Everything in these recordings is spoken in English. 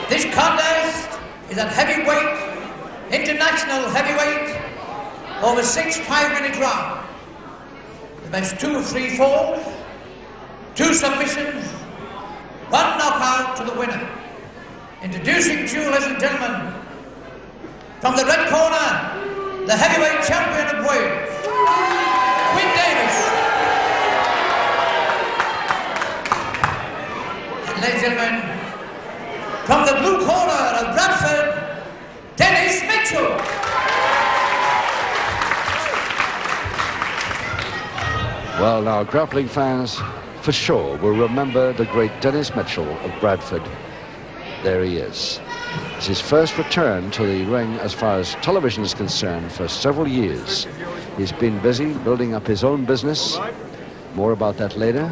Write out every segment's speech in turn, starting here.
This contest is at heavyweight, international heavyweight, over 6 5-minute rounds. The best 2 of 3 falls, 2 submissions, 1 knockout to the winner. Introducing to you, ladies and gentlemen, from the red corner, the heavyweight champion of Wales, Gwyn Davies. And ladies and gentlemen, from the blue corner of Bradford, Dennis Mitchell. Well, now, grappling fans for sure will remember the great Dennis Mitchell of Bradford. There he is. It's his first return to the ring as far as television is concerned for several years. He's been busy building up his own business. More about that later.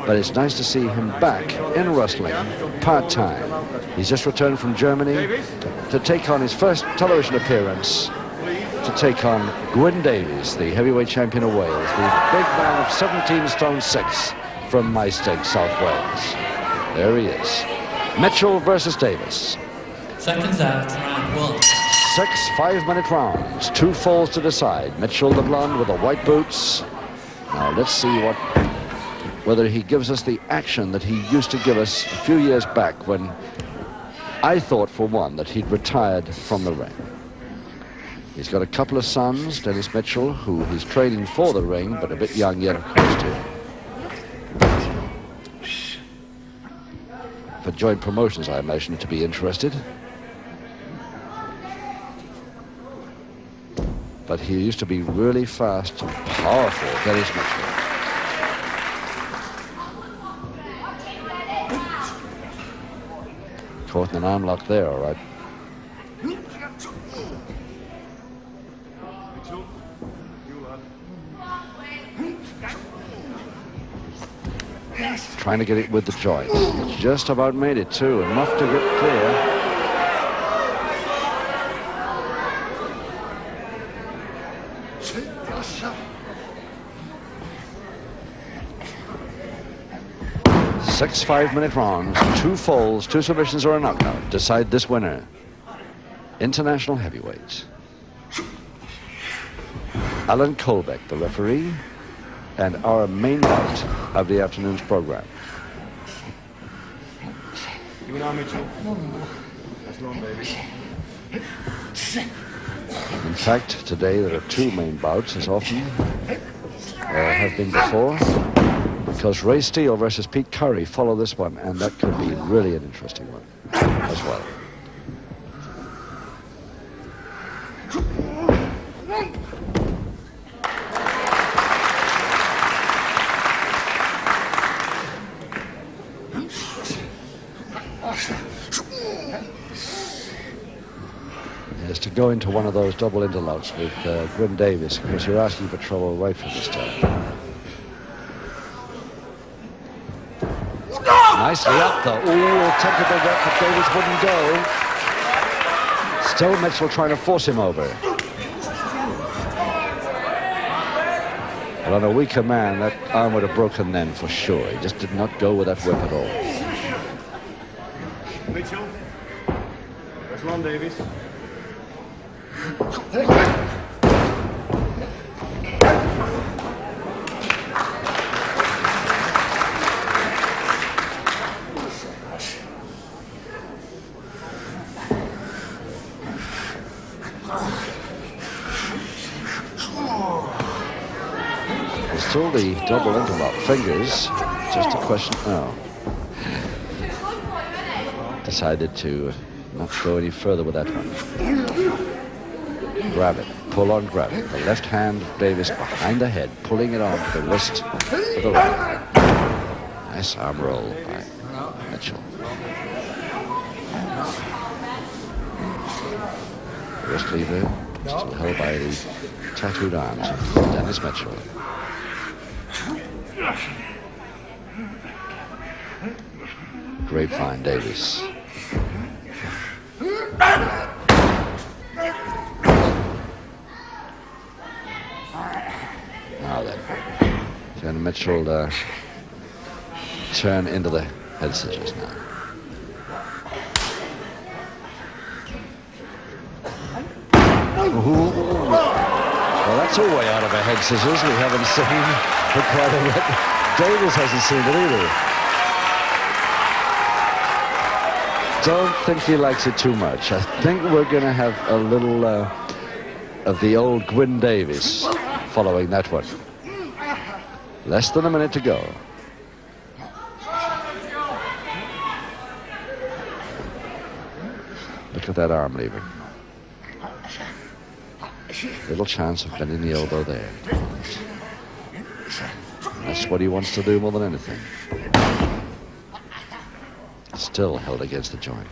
But it's nice to see him back in wrestling part-time. He's just returned from Germany to take on his first television appearance, to take on Gwyn Davies, the heavyweight champion of Wales, the big man of 17 stone 6 from Maesteg, South Wales. There he is. Mitchell versus Davies. Seconds out, round 1. 6 5-minute rounds, 2 falls to decide. Mitchell, the blonde with the white boots. Now let's see whether he gives us the action that he used to give us a few years back, when I thought, for one, that he'd retired from the ring. He's got a couple of sons, Dennis Mitchell, who he's training for the ring, but a bit young yet, of course, too. For joint promotions, I imagine, to be interested. But he used to be really fast and powerful, Dennis Mitchell. Caught in an arm lock there, all right. Trying to get it with the joint. Just about made it, too. Enough to get clear. Six 5-minute rounds, 2 falls, 2 submissions or a knockout decide this winner. International heavyweight. Alan Colbeck, the referee, and our main bout of the afternoon's program. You and Mitchell. That's long, baby. In fact, today there are 2 main bouts, as often have been before, because Ray Steele versus Pete Curry follow this one, and that could be really an interesting one as well. Yes, to go into one of those double interlocks with Gwyn Davies, because you're asking for trouble right from the start. Nicely up, though. Ooh, attempted the rep, but Davies wouldn't go. Still Mitchell trying to force him over. But on a weaker man, that arm would have broken then for sure. He just did not go with that whip at all. Mitchell. That's long, Davies. Still the double interlock fingers, just a question. Oh, decided to not go any further with that one. Grab it, pull on, grab it. The left hand of Davies behind the head, pulling it on to the wrist of the right. Nice arm roll by Mitchell. Wrist lever still held by the tattooed arms of Dennis Mitchell. Grapevine Davies. Now then, can Mitchell turn into the head scissors now? That's a way out of a head scissors we haven't seen for quite a bit. Davies hasn't seen it either. Don't think he likes it too much. I think we're going to have a little of the old Gwyn Davies following that one. Less than a minute to go. Look at that arm lever. Little chance of bending the elbow there. That's what he wants to do more than anything. Still held against the joint.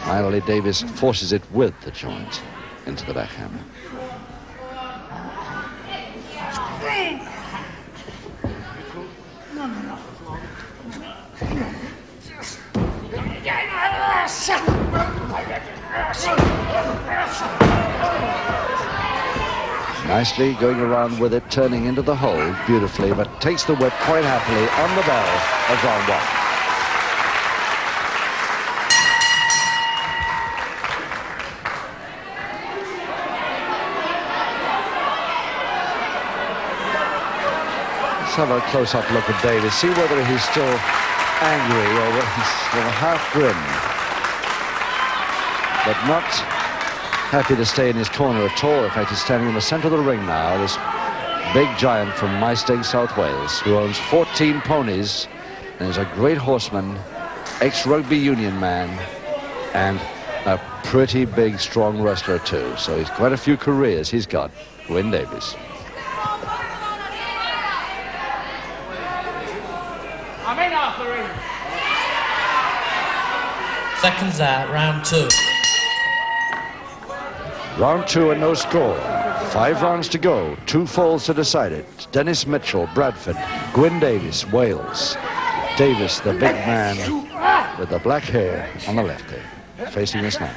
Finally, Davies forces it with the joint into the backhand. Nicely going around with it, turning into the hole beautifully, but takes the whip quite happily on the bell of round one. Let's have a close-up look at Davies, see whether he's still angry or whether he's still half grin, but not happy to stay in his corner at all. In fact, he's standing in the center of the ring now, this big giant from Maesteg, South Wales, who owns 14 ponies and is a great horseman, ex-rugby union man, and a pretty big, strong wrestler too. So he's quite a few careers he's got, Gwyn Davies. I'm in off the ring. Seconds out, round two. Round two and no score. 5 rounds to go. 2 falls to decide it. Dennis Mitchell, Bradford. Gwyn Davies, Wales. Davies, the big man with the black hair on the left there, facing us now.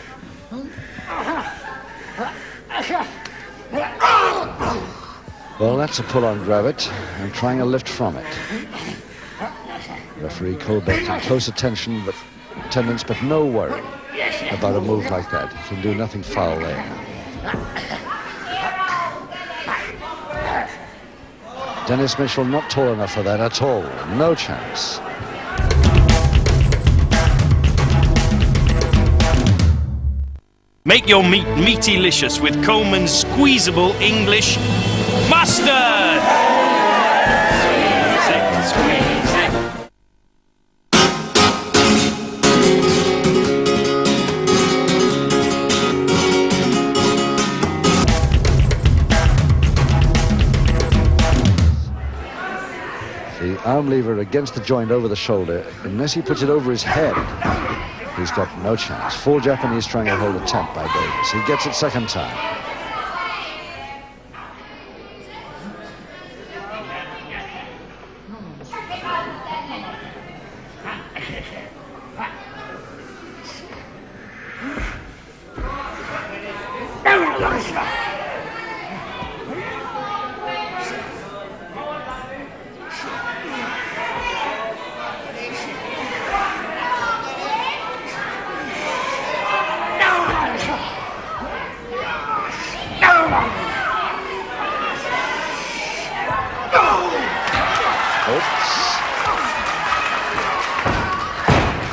Well, that's a pull on Gravett and trying a lift from it. Referee Colbert in close attendance, but no worry about a move like that. He can do nothing foul there. Dennis Mitchell not tall enough for that at all. No chance. Make your meat meaty-licious with Coleman's squeezable English mustard! Squeeze it. The arm lever against the joint over the shoulder. Unless he puts it over his head, he's got no chance. Full Japanese stranglehold attempt by Davies. He gets it second time.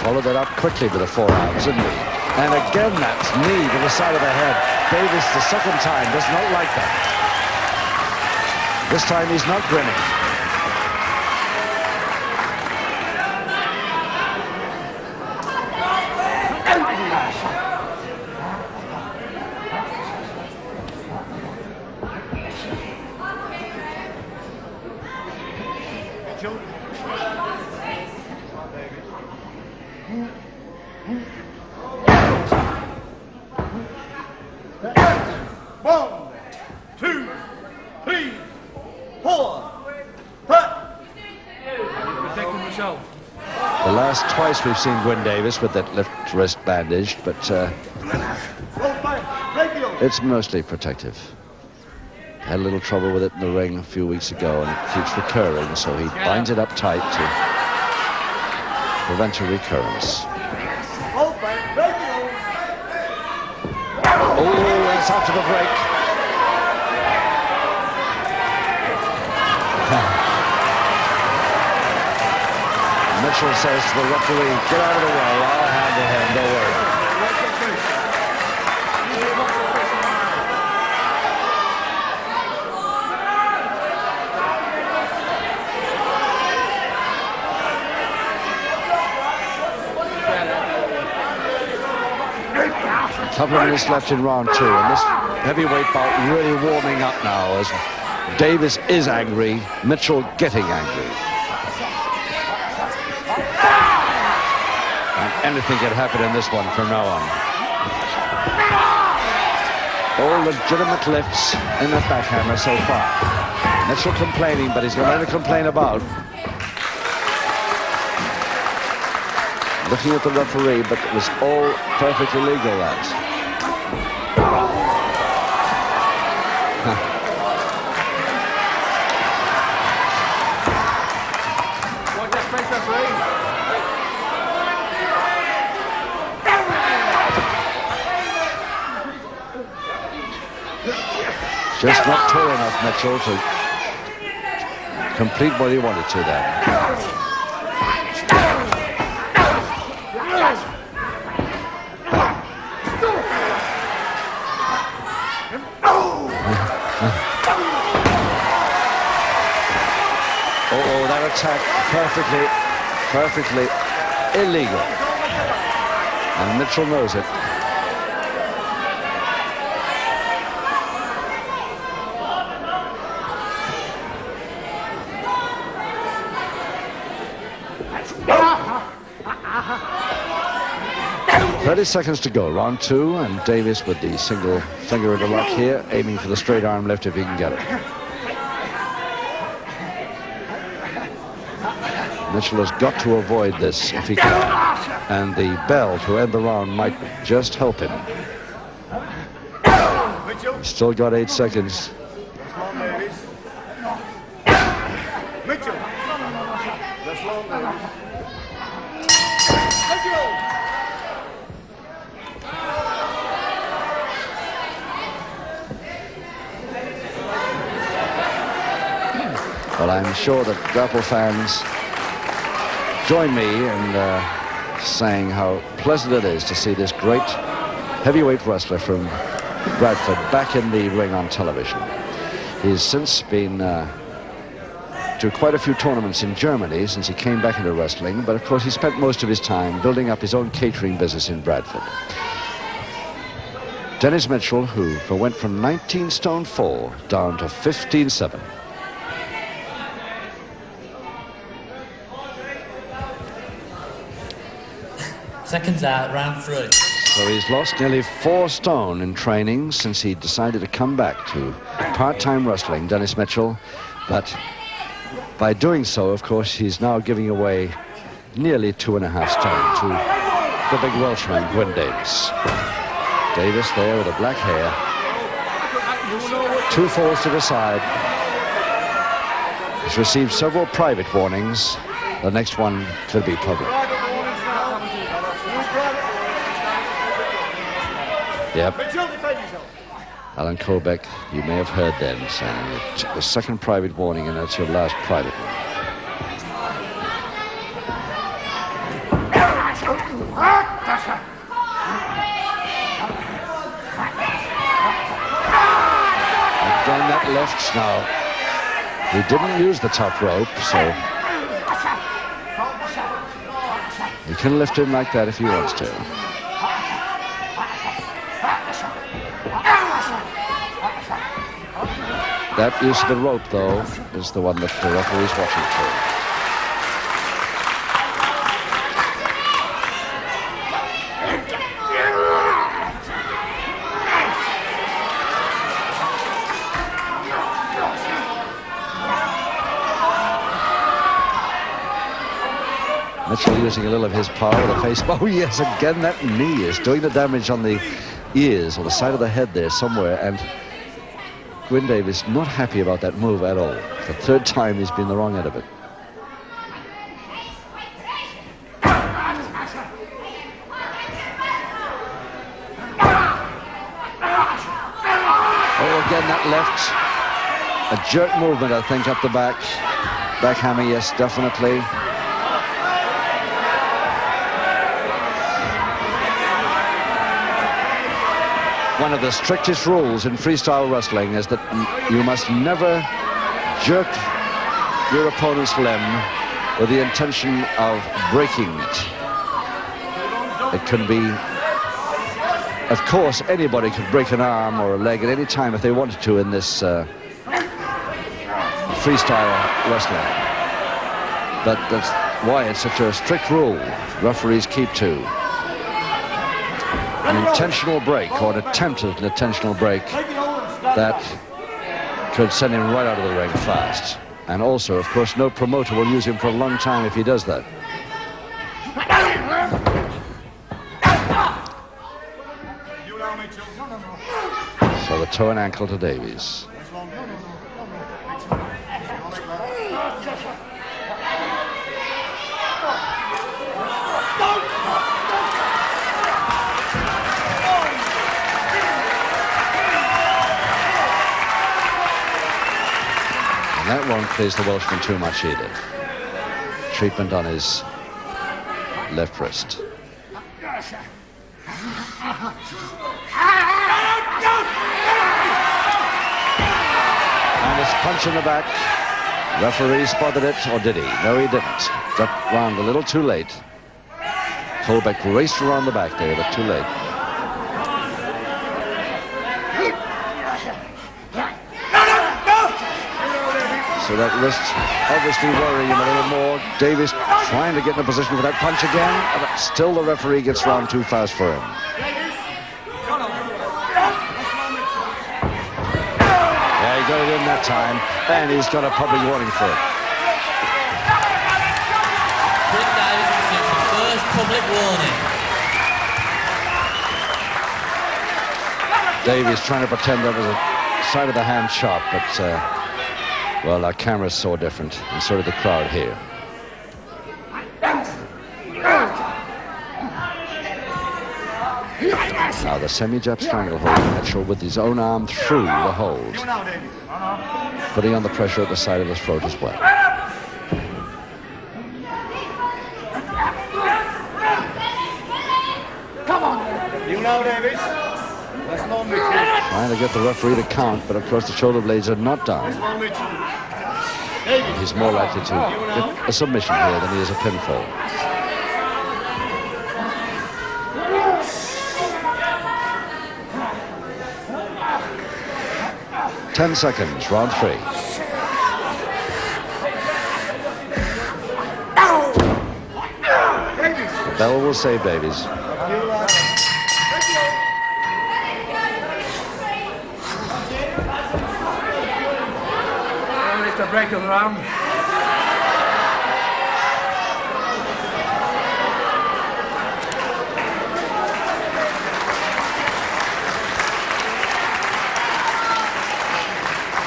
Followed that up quickly with the forearms, didn't he? And again, that knee to the side of the head. Davies, the second time, does not like that. This time he's not grinning. Twice we've seen Gwyn Davies with that left wrist bandaged, but it's mostly protective. Had a little trouble with it in the ring a few weeks ago, and it keeps recurring, so he binds it up tight to prevent a recurrence. Oh, after the break. Mitchell says to the referee, get out of the way, I'll handle him, don't worry. A couple of minutes left in round 2, and this heavyweight bout really warming up now as Davies is angry, Mitchell getting angry. And anything can happen in this one from now on. All legitimate lifts in the backhammer so far. Mitchell complaining, but he's got nothing to complain about. Looking at the referee, but it was all perfectly legal, lads. Just not tall enough, Mitchell, to complete what he wanted to there. Oh, that attack perfectly illegal. And Mitchell knows it. Seconds to go, round 2, and Davies with the single finger in the lock here, aiming for the straight arm lift if he can get it. Mitchell has got to avoid this if he can, and the bell to end the round might just help him. He's still got 8 seconds. Mitchell. That's long, Davies. Well, I'm sure that grapple fans join me in saying how pleasant it is to see this great heavyweight wrestler from Bradford back in the ring on television. He's since been to quite a few tournaments in Germany since he came back into wrestling, but of course he spent most of his time building up his own catering business in Bradford. Dennis Mitchell, who went from 19 stone 4 down to 15-7. Seconds out, round 3. So he's lost nearly 4 stone in training since he decided to come back to part-time wrestling, Dennis Mitchell. But by doing so, of course, he's now giving away nearly 2.5 stone to the big Welshman, Gwyn Davies. Davies there with the black hair. 2 falls to the side. He's received several private warnings. The next one could be public. Yep. Alan Kobeck, you may have heard them saying the second private warning, and that's your last private one. Again, that lifts now. He didn't use the top rope, so he can lift him like that if he wants to. That use of the rope, though, is the one that the referee's watching for. Mitchell using a little of his power with a face. Oh, yes, again, that knee is doing the damage on the ears or the side of the head there somewhere, and Gwyn Davies not happy about that move at all. The 3rd time he's been the wrong end of it. again, that left. A jerk movement, I think, up the back. Backhammer, yes, definitely. One of the strictest rules in freestyle wrestling is that you must never jerk your opponent's limb with the intention of breaking it. It can be, of course, anybody could break an arm or a leg at any time if they wanted to in this freestyle wrestling. But that's why it's such a strict rule referees keep to. An intentional break or an attempt at an intentional break that could send him right out of the ring fast. And also, of course, no promoter will use him for a long time if he does that. So the toe and ankle to Davies. And that won't please the Welshman too much either. Treatment on his left wrist. And his punch in the back. Referee spotted it, or did he? No, he didn't. Got round a little too late. Colbeck raced around the back there, but too late. So that wrist obviously worrying him a little more. Davies trying to get in a position for that punch again, but still the referee gets round too fast for him. Yeah, he got it in that time, and he's got a public warning for it. Gwyn Davies receives the first public warning. Davies trying to pretend that was a side of the hand chop, but well, our camera saw different, and so did the crowd here. Now the semi-jab stranglehold of Mitchell with his own arm through the hold, putting on the pressure at the side of his throat as well. Come on. You know, Davies. That's not Mitchell. Trying to get the referee to count, but of course the shoulder blades are not down. He's more likely to get a submission here than he is a pinfall. Ten seconds, round 3. The bell will save Davies. To break of the round.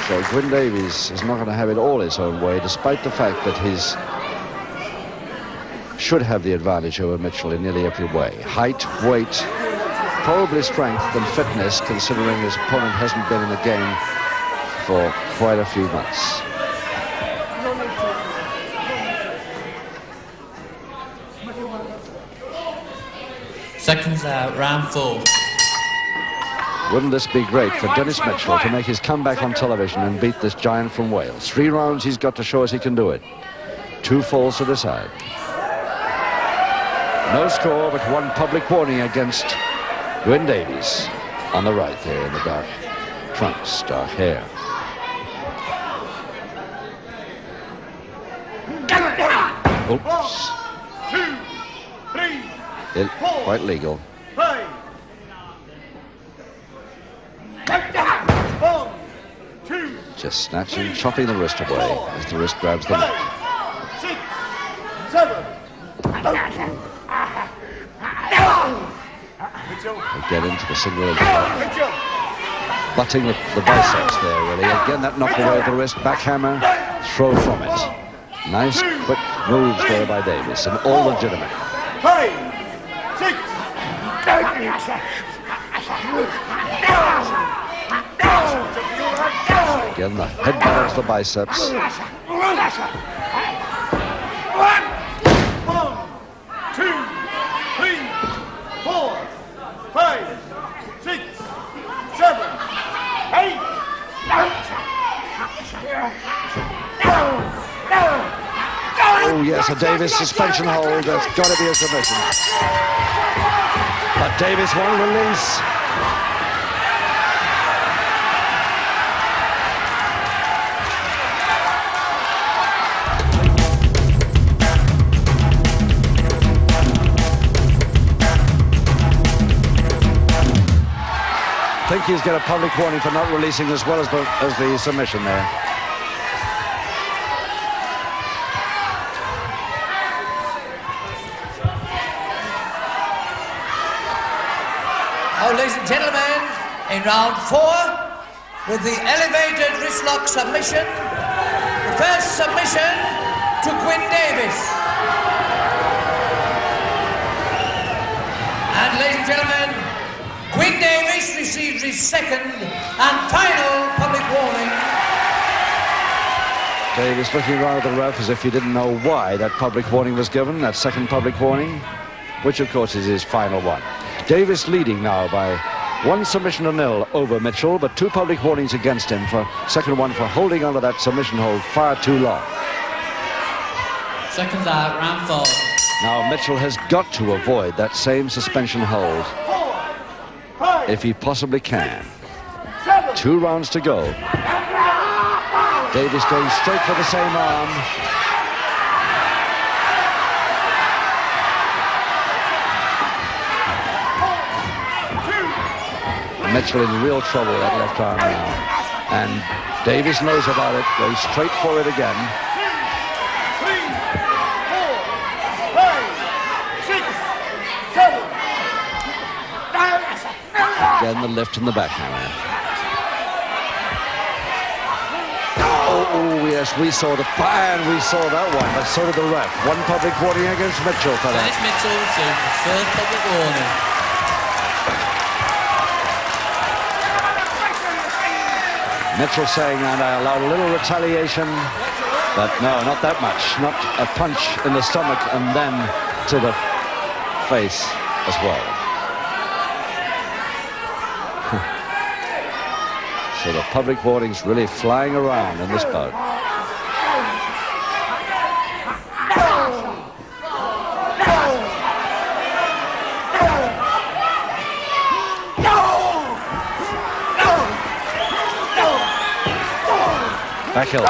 So Gwyn Davies is not going to have it all his own way, despite the fact that he's should have the advantage over Mitchell in nearly every way. Height, weight, probably strength and fitness, considering his opponent hasn't been in the game for quite a few months. Seconds out, round 4. Wouldn't this be great for Dennis Mitchell to make his comeback on television and beat this giant from Wales? 3 rounds he's got to show us he can do it. 2 falls to decide. No score, but 1 public warning against Gwyn Davies on the right there in the dark trunks, dark hair. Oops. 1, 2, 3, Quite legal. 5. 1, 2, Just snatching, chopping the wrist away as the wrist grabs the neck. 6, 7. We get into the single elbow. Butting the biceps there, really. Again, that knock away at the wrist. Backhammer, throw from it. Nice, quick moves there by Davies, and all legitimate. 5, 6. Again, the head battles the biceps. 1, 2, 3, 4, 5, 6, 7, 8. Oh yes, a Davies suspension hold. That's got to be a submission. But Davies won't release. I think he's got a public warning for not releasing as well as the submission there. Now, ladies and gentlemen, in round 4, with the elevated wristlock submission, the first submission to Gwyn Davies. And, ladies and gentlemen, Gwyn Davies received his second and final public warning. Davies looking around at the ref as if he didn't know why that public warning was given, that second public warning, which of course is his final one. Davies leading now by 1 submission to 0 over Mitchell, but 2 public warnings against him. For second one for holding on to that submission hold far too long. Seconds out, round 4. Now Mitchell has got to avoid that same suspension hold if he possibly can. 2 rounds to go. Davies going straight for the same arm. Mitchell in real trouble with that left arm now. And Davies knows about it, going straight for it again. 2, 3, 4, 5, 6, 7. Again, the lift and the backhammer. Oh, yes, we saw the and we saw that one, but so did the ref. 1 public warning against Mitchell for that. Dennis Mitchell received his first public warning. Mitchell saying, and I allowed a little retaliation, but no, not that much. Not a punch in the stomach and then to the face as well. So the public warnings really flying around in this bout. Back heel. And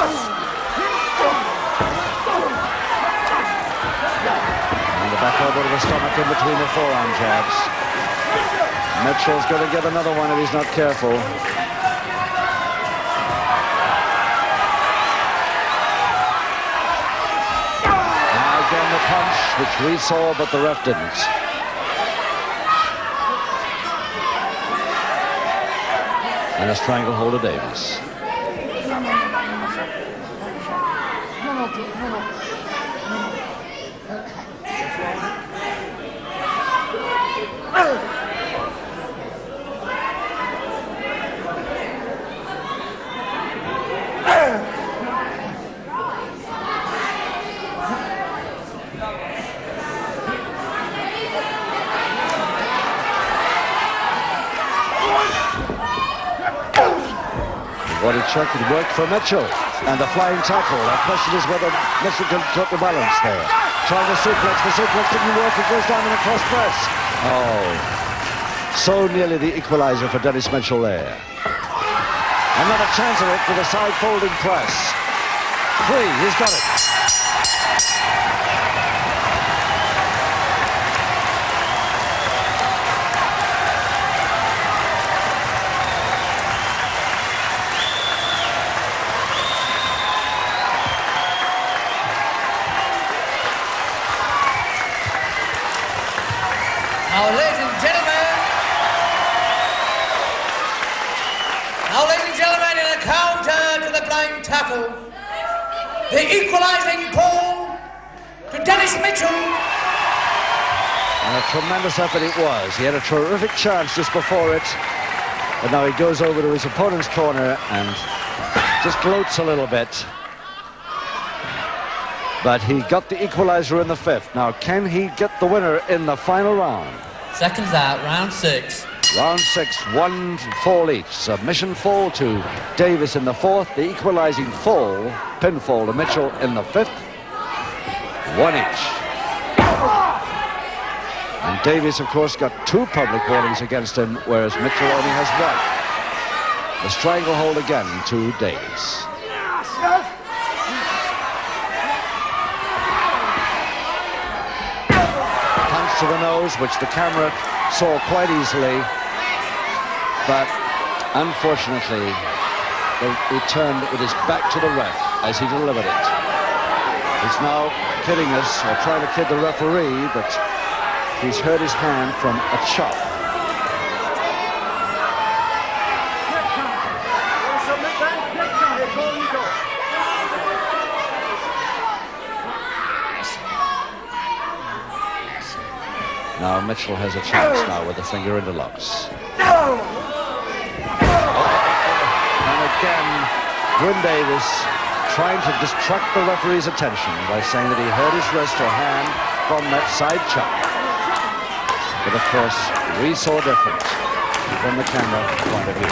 the back elbow to the stomach in between the forearm jabs. Mitchell's going to get another one if he's not careful. Now again the punch, which we saw, but the ref didn't. And a stranglehold of Davies. What he checked, it worked for Mitchell. And the flying tackle. The question is whether Mitchell can put the balance there. Trying the suplex didn't work. It goes down in a cross press. Oh, so nearly the equalizer for Dennis Mitchell there. Another chance of it with a side folding press. 3, he's got it. Now, ladies and gentlemen, in a counter to the flying tackle, the equalizing pull to Dennis Mitchell. And a tremendous effort it was. He had a terrific chance just before it, but now he goes over to his opponent's corner and just gloats a little bit. But he got the equalizer in the 5th. Now, can he get the winner in the final round? Seconds out, round 6. Round 6, 1 fall each. Submission fall to Davies in the 4th. The equalizing fall, pinfall to Mitchell in the 5th. 1 each. And Davies, of course, got 2 public warnings against him, whereas Mitchell only has 1. The stranglehold again to Davies. Punch to the nose, which the camera saw quite easily, but unfortunately, he turned with his back to the ref as he delivered it. He's now kidding us, or trying to kid the referee, that he's hurt his hand from a chop. Now Mitchell has a chance now with the finger interlocks. And again, Gwyn Davies trying to distract the referee's attention by saying that he hurt his wrist or hand from that side chop. But of course, we saw different from the camera point of view.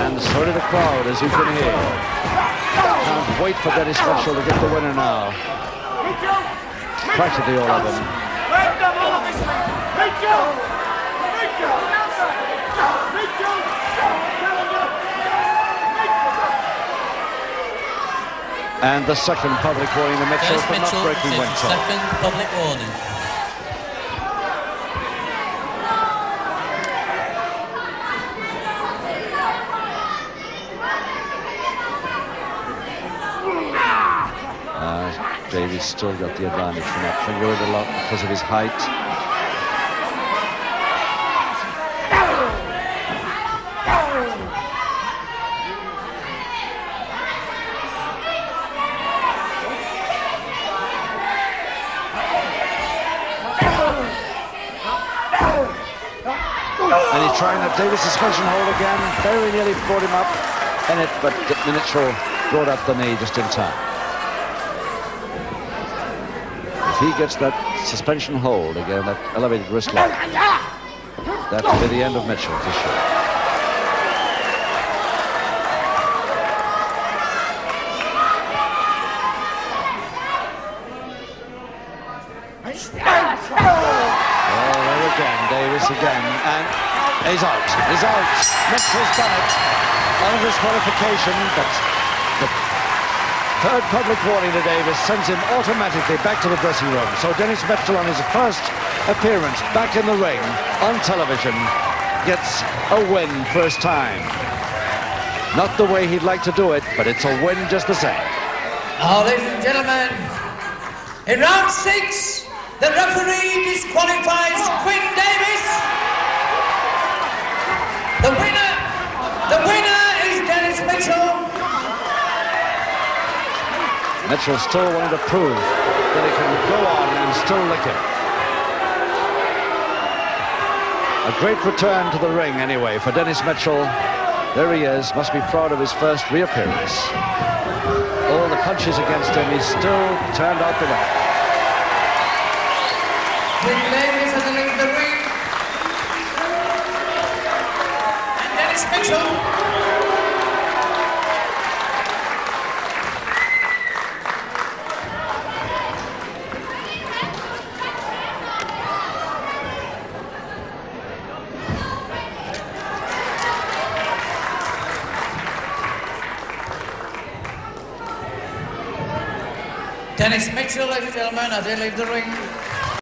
And so did the crowd, as you can hear. Can't wait for Dennis Mitchell to get the winner now. Practically all of them. And the second public warning to Mitchell for not breaking Winchell. Second public warning. Davies still got the advantage from that finger interlock because of his height. And he's trying that Davies suspension hold again. Very nearly brought him up in it, but Mitchell brought up the knee just in time. If he gets that suspension hold again, that elevated wrist lock, that will be the end of Mitchell for sure. Oh, there again, Davies again, and he's out. He's out. Mitchell's done it. Under disqualification, but the third public warning to Davies sends him automatically back to the dressing room. So Dennis Mitchell, on his first appearance back in the ring on television, gets a win first time. Not the way he'd like to do it, but it's a win just the same. Now, ladies and gentlemen, in round 6, the referee disqualifies Gwyn Davies. The winner is Dennis Mitchell. Mitchell still wanting to prove that he can go on and still lick it. A great return to the ring anyway for Dennis Mitchell. There he is, must be proud of his first reappearance. All the punches against him, he's still turned out the winner. Gwyn Davies has to leave the ring. And Dennis Mitchell. Dennis Mitchell, ladies and gentlemen, as they leave the ring.